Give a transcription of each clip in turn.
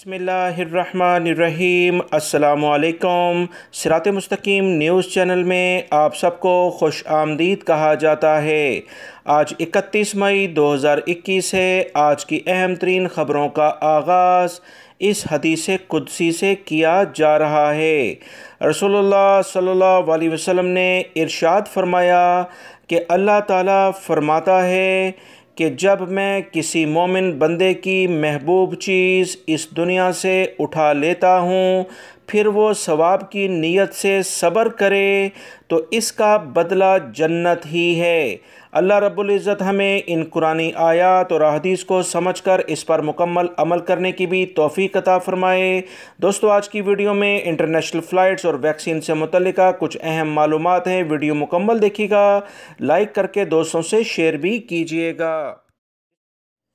बिस्मिल्लाहिर्रहमानिर्रहीम। अस्सलामुअलैकुम। सिरात मुस्तकीम न्यूज़ चैनल में आप सबको खुश आमदीद कहा जाता है। आज 31 मई 2021 है। आज की अहम तरीन ख़बरों का आगाज़ इस हदीस कुदसी से किया जा रहा है। रसूलुल्लाह सल्लल्लाहु अलैहि वसल्लम ने इरशाद फरमाया कि अल्लाह ताला फरमाता है कि जब मैं किसी मोमिन बंदे की महबूब चीज़ इस दुनिया से उठा लेता हूँ, फिर वो सवाब की नीयत से सब्र करे तो इसका बदला जन्नत ही है। अल्लाह रब्बुल इज़्ज़त हमें इन कुरानी आयात और अहदीस को समझकर इस पर मुकम्मल अमल करने की भी तौफ़ीक़ अता फ़रमाए। दोस्तों, आज की वीडियो में इंटरनेशनल फ़्लाइट्स और वैक्सीन से मुतल्लिका कुछ अहम मालूमात हैं। वीडियो मुकम्मल देखिएगा, लाइक करके दोस्तों से शेयर भी कीजिएगा।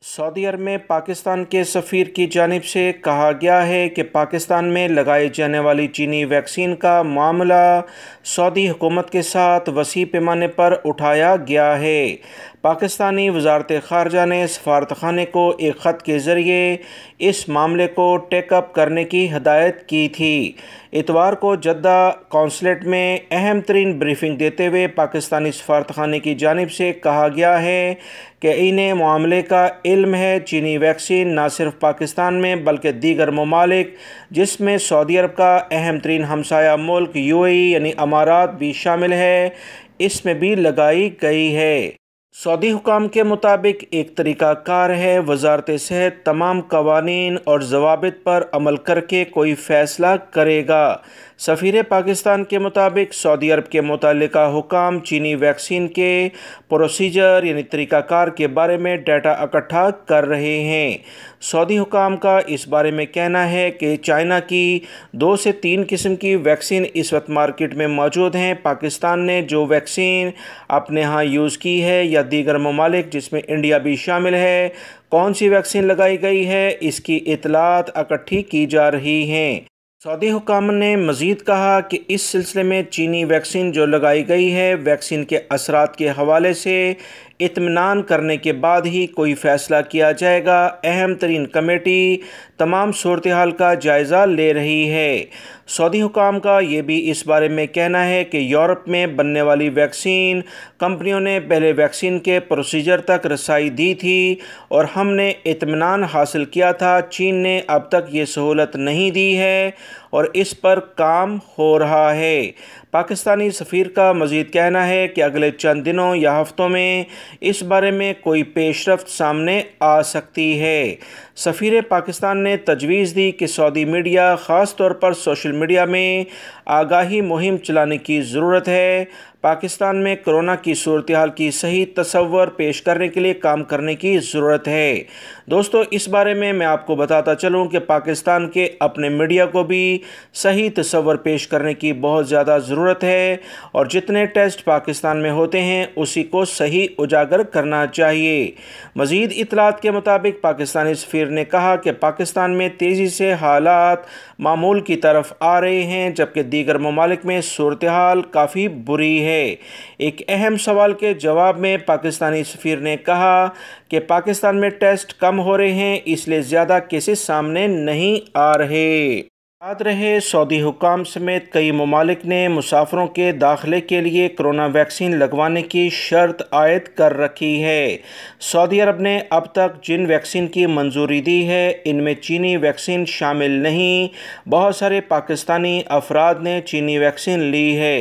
सऊदी अरब में पाकिस्तान के सफ़ीर की जानिब से कहा गया है कि पाकिस्तान में लगाई जाने वाली चीनी वैक्सीन का मामला सऊदी हुकूमत के साथ वसी पैमाने पर उठाया गया है। पाकिस्तानी वज़ारत ख़ारजा ने सफारतखाने को एक ख़त के ज़रिए इस मामले को टेकअप करने की हदायत की थी। इतवार को जद्दा कौंसलेट में अहम तरीन ब्रीफिंग देते हुए पाकिस्तानी सफारतखाने की जानिब से कहा गया है कि इन्हें मामले का इल्म है। चीनी वैक्सीन न सिर्फ पाकिस्तान में बल्कि दीगर ममालिक जिसमें सऊदी अरब का अहम तरीन हमसाया मुल्क UAE यानी अमारात भी शामिल है, इसमें भी लगाई गई है। सऊदी हुकाम के मुताबिक एक तरीका कार है, वज़ारत सेहत तमाम कवानीन और ज़वाबित पर अमल करके कोई फ़ैसला करेगा। सफ़ीर पाकिस्तान के मुताबिक सऊदी अरब के मुतल्लिका हुकाम चीनी वैक्सीन के प्रोसीजर यानी तरीक़ाकार के बारे में डाटा इकट्ठा कर रहे हैं। सऊदी हुकाम का इस बारे में कहना है कि चाइना की 2 से 3 किस्म की वैक्सीन इस वक्त मार्केट में मौजूद हैं। पाकिस्तान ने जो वैक्सीन अपने यहाँ यूज़ की है या दीगर ममालिक जिसमें इंडिया भी शामिल है, कौन सी वैक्सीन लगाई गई है, इसकी इतलात इकट्ठी की जा रही हैं। सऊदी हुकाम ने मज़ीद कहा कि इस सिलसिले में चीनी वैक्सीन जो लगाई गई है, वैक्सीन के असरात के हवाले से इत्मीनान करने के बाद ही कोई फ़ैसला किया जाएगा। अहम तरीन कमेटी तमाम सूरत हाल का जायज़ा ले रही है। सऊदी हुकाम का ये भी इस बारे में कहना है कि यूरोप में बनने वाली वैक्सीन कंपनियों ने पहले वैक्सीन के प्रोसीजर तक रसाई दी थी और हमने इत्मीनान हासिल किया था। चीन ने अब तक ये सहूलत नहीं दी है और इस पर काम हो रहा है। पाकिस्तानी सफ़ीर का मज़ीद कहना है कि अगले चंद दिनों या हफ़्तों में इस बारे में कोई पेशरफ्त सामने आ सकती है। सफ़ीर पाकिस्तान ने तजवीज़ दी कि सऊदी मीडिया ख़ास तौर पर सोशल मीडिया में आगाही मुहिम चलाने की ज़रूरत है। पाकिस्तान में कोरोना की सूरत हाल की सही तस्वर पेश करने के लिए काम करने की ज़रूरत है। दोस्तों, इस बारे में मैं आपको बताता चलूँ कि पाकिस्तान के अपने मीडिया को भी सही तस्वर पेश करने की बहुत ज़्यादा ज़रूरत है और जितने टेस्ट पाकिस्तान में होते हैं उसी को सही उजागर करना चाहिए। मज़ीद इतलात के मुताबिक पाकिस्तानी सफ़ीर ने कहा कि पाकिस्तान में तेज़ी से हालात मामूल की तरफ आ रहे हैं जबकि दीगर ममालिक में सूरत हाल काफ़ी बुरी है। एक अहम सवाल के जवाब में पाकिस्तानी सफ़ीर ने कहा कि पाकिस्तान में टेस्ट कम हो रहे हैं, इसलिए ज़्यादा केसेस सामने नहीं आ रहे। याद रहे, सऊदी हुकाम समेत कई ममालिक ने मुसाफिरों के दाखिले के लिए कोरोना वैक्सीन लगवाने की शर्त आयद कर रखी है। सऊदी अरब ने अब तक जिन वैक्सीन की मंजूरी दी है इनमें चीनी वैक्सीन शामिल नहीं। बहुत सारे पाकिस्तानी अफराद ने चीनी वैक्सीन ली है।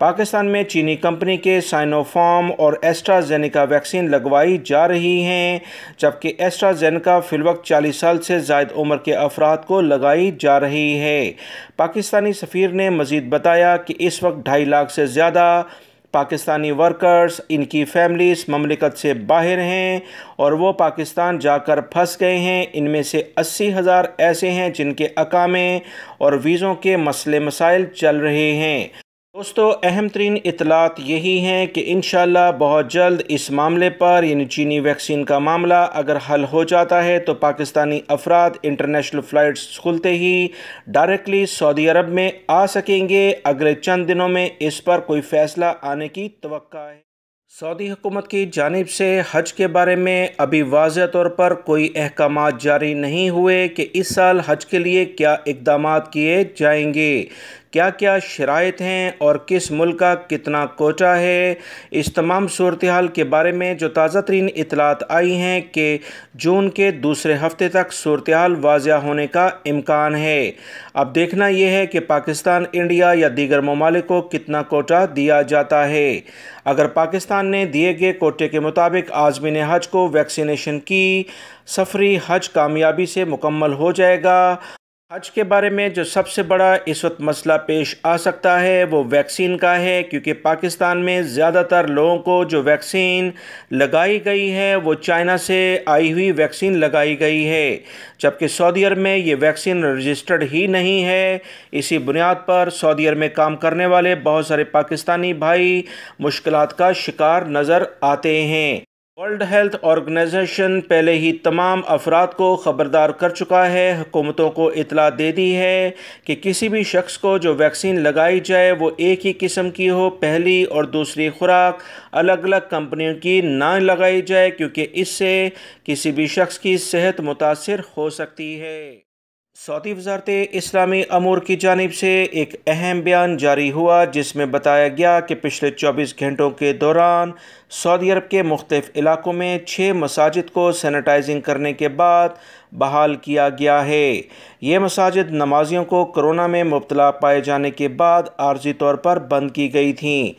पाकिस्तान में चीनी कंपनी के साइनोफार्म और एस्ट्राजेनेका वैक्सीन लगवाई जा रही हैं, जबकि एस्ट्राजेनेका फ़िलवक्त 40 साल से ज़ायद उम्र के अफराद को लगाई जा रही है। पाकिस्तानी सफ़ीर ने मज़ीद बताया कि इस वक्त 2.5 लाख से ज़्यादा पाकिस्तानी वर्कर्स, इनकी फैमिलीज़ ममलिकत से बाहर हैं और वो पाकिस्तान जाकर फंस गए हैं। इनमें से 80,000 ऐसे हैं जिनके अकामे और वीज़ों के मसले मसाइल चल रहे हैं। दोस्तों, अहम तरीन इतलात यही हैं कि इंशाअल्लाह बहुत जल्द इस मामले पर यानी चीनी वैक्सीन का मामला अगर हल हो जाता है तो पाकिस्तानी अफराद इंटरनेशनल फ़्लाइट्स खुलते ही डायरेक्टली सऊदी अरब में आ सकेंगे। अगले चंद दिनों में इस पर कोई फ़ैसला आने की तवक्का है। सऊदी हुकूमत की जानिब से हज के बारे में अभी वाज़ेह तौर पर कोई अहकामात जारी नहीं हुए कि इस साल हज के लिए क्या इक़दामात किए जाएंगे, क्या क्या शराइत हैं और किस मुल्क का कितना कोटा है। इस तमाम सूरत हाल के बारे में जो ताज़ा तरीन इतलात आई हैं कि जून के दूसरे हफ्ते तक सूरत हाल वाज़ेह होने का इम्कान है। अब देखना यह है कि पाकिस्तान, इंडिया या दीगर ममालिक को कितना कोटा दिया जाता है। अगर पाकिस्तान ने दिए गए कोटे के मुताबिक आज़मीन हज को वैक्सीनेशन की, सफरी हज कामयाबी से मुकम्मल हो जाएगा। हज के बारे में जो सबसे बड़ा इस वक्त मसला पेश आ सकता है वो वैक्सीन का है, क्योंकि पाकिस्तान में ज़्यादातर लोगों को जो वैक्सीन लगाई गई है वो चाइना से आई हुई वैक्सीन लगाई गई है, जबकि सऊदी अरब में ये वैक्सीन रजिस्टर्ड ही नहीं है। इसी बुनियाद पर सऊदी अरब में काम करने वाले बहुत सारे पाकिस्तानी भाई मुश्किलात का शिकार नज़र आते हैं। वर्ल्ड हेल्थ ऑर्गेनाइजेशन पहले ही तमाम अफराद को ख़बरदार कर चुका है, हुकूमतों को इतला दे दी है कि किसी भी शख्स को जो वैक्सीन लगाई जाए वो एक ही किस्म की हो, पहली और दूसरी खुराक अलग अलग कंपनियों की ना लगाई जाए, क्योंकि इससे किसी भी शख्स की सेहत मुतासिर हो सकती है। सऊदी वज़ारत इस्लामी अमूर की जानिब से एक अहम बयान जारी हुआ जिसमें बताया गया कि पिछले 24 घंटों के दौरान सऊदी अरब के मुख्तलिफ इलाकों में 6 मसाजिद को सैनिटाइजिंग करने के बाद बहाल किया गया है। ये मसाजिद नमाजियों को कोरोना में मुब्तला पाए जाने के बाद आर्जी तौर पर बंद की गई थीं।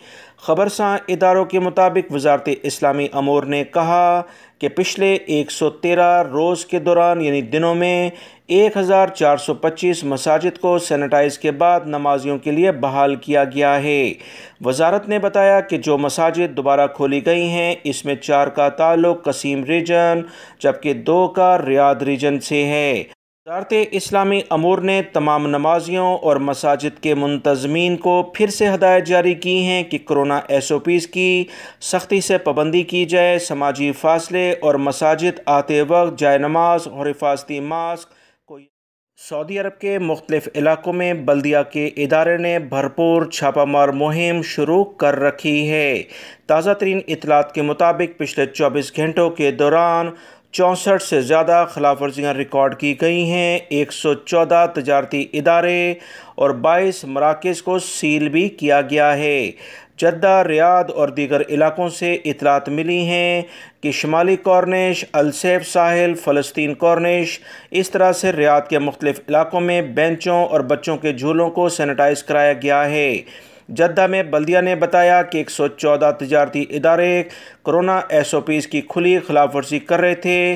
खबरसां इदारों के मुताबिक वज़ारत इस्लामी अमूर ने कहा कि पिछले 113 रोज़ के दौरान यानी दिनों में 1425 मसाजिद को सैनिटाइज़ के बाद नमाजियों के लिए बहाल किया गया है। वज़ारत ने बताया कि जो मसाजिद दोबारा खोली गई हैं इसमें 4 का ताल्लुक़ कसीम रीजन जबकि 2 का रियाद रीजन से है। वज़ारत इस्लामी अमूर ने तमाम नमाजियों और मसाजिद के मुंतज़मीन को फिर से हदायत जारी की हैं कि कोरोना SOPs की सख्ती से पाबंदी की जाए, समाजी फासले और मसाजिद आते वक्त जाए नमाज और हिफाजती मास्क को। सऊदी अरब के मुख्तलिफ इलाकों में बल्दिया के इदारे ने भरपूर छापामार मुहिम शुरू कर रखी है। ताज़ा तरीन इतलात के मुताबिक पिछले 24 घंटों के दौरान 64 से ज़्यादा खिलाफ वर्जियाँ रिकॉर्ड की गई हैं। 114 तजारती इदारे और 22 मराकज़ को सील भी किया गया है। जद्दा, रियाद और दीगर इलाकों से इतलात मिली हैं कि शुमाली कॉर्निश, अलसैफ साहिल, फ़लस्तीन कॉर्निश, इस तरह से रियाद के मुख्तलिफ इलाकों में बेंचों और बच्चों के झूलों को सैनिटाइज़ कराया गया है। जद्दा में बल्दिया ने बताया कि 114 तजारती इदारे कोरोना SOPs की खुली खिलाफ वर्जी कर रहे थे।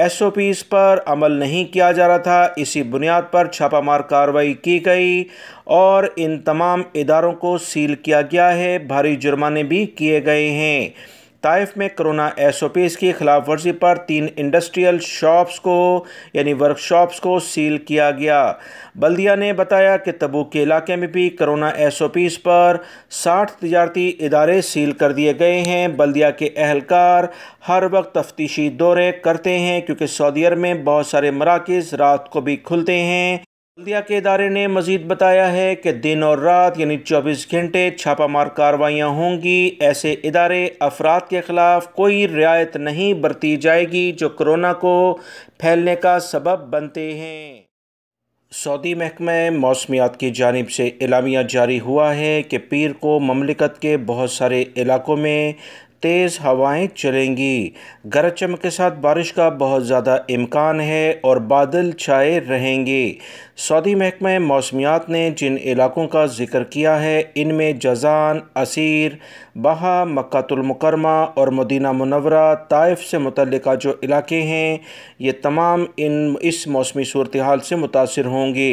SOPs पर अमल नहीं किया जा रहा था। इसी बुनियाद पर छापामार कार्रवाई की गई और इन तमाम इदारों को सील किया गया है। भारी जुर्माने भी किए गए हैं। ताइफ में कोरोना SOPs की खिलाफ वर्जी पर 3 इंडस्ट्रियल शॉप्स को यानी वर्कशॉप्स को सील किया गया। बल्दिया ने बताया कि तबूक के इलाके में भी कोरोना SOPs पर 60 तजारती इदारे सील कर दिए गए हैं। बल्दिया के अहलकार हर वक्त तफ्तीशी दौरे करते हैं क्योंकि सऊदी अरब में बहुत सारे मराकज़ रात को भी खुलते हैं। बल्दिया के इदारे ने मज़ीद बताया है कि दिन और रात यानी 24 घंटे छापामार कार्रवाइयाँ होंगी। ऐसे इदारे अफराद के ख़िलाफ़ कोई रियायत नहीं बरती जाएगी जो कोरोना को फैलने का सबब बनते हैं। सऊदी महकमा मौसमियात की जानिब से एलामिया जारी हुआ है कि पीर को ममलिकत के बहुत सारे इलाकों में तेज़ हवाएं चलेंगी। गरज चमक के साथ बारिश का बहुत ज़्यादा इम्कान है और बादल छाए रहेंगे। सऊदी महकमा मौसमियात ने जिन इलाकों का ज़िक्र किया है इनमें जज़ान, असीर, बहा, मक्कातुल मुकरमा और मदीना मुनव्वरा, ताइफ से मुतल्लिका जो इलाके हैं ये तमाम इस मौसमी सूरत हाल से मुतासिर होंगे।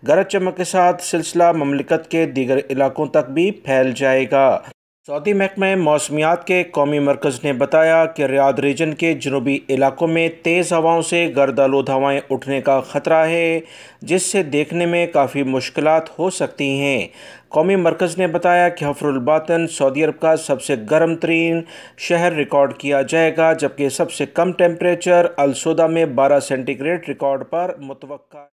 गरज चमक के साथ सिलसिला ममलिकत के दीगर इलाकों तक भी फैल जाएगा। सऊदी महकमा मौसमियात के कौमी मरकज़ ने बताया कि रियाद रीजन के जनूबी इलाकों में तेज़ हवाओं से गर्द-आलूद हवाएँ उठने का ख़तरा है, जिससे देखने में काफ़ी मुश्किलात हो सकती हैं। कौमी मरकज़ ने बताया कि हफ़रुल बातन सऊदी अरब का सबसे गर्म तरीन शहर रिकॉर्ड किया जाएगा, जबकि सबसे कम टेम्परेचर अलसौदा में 12 सेंटीग्रेड रिकॉर्ड पर मुतवक्का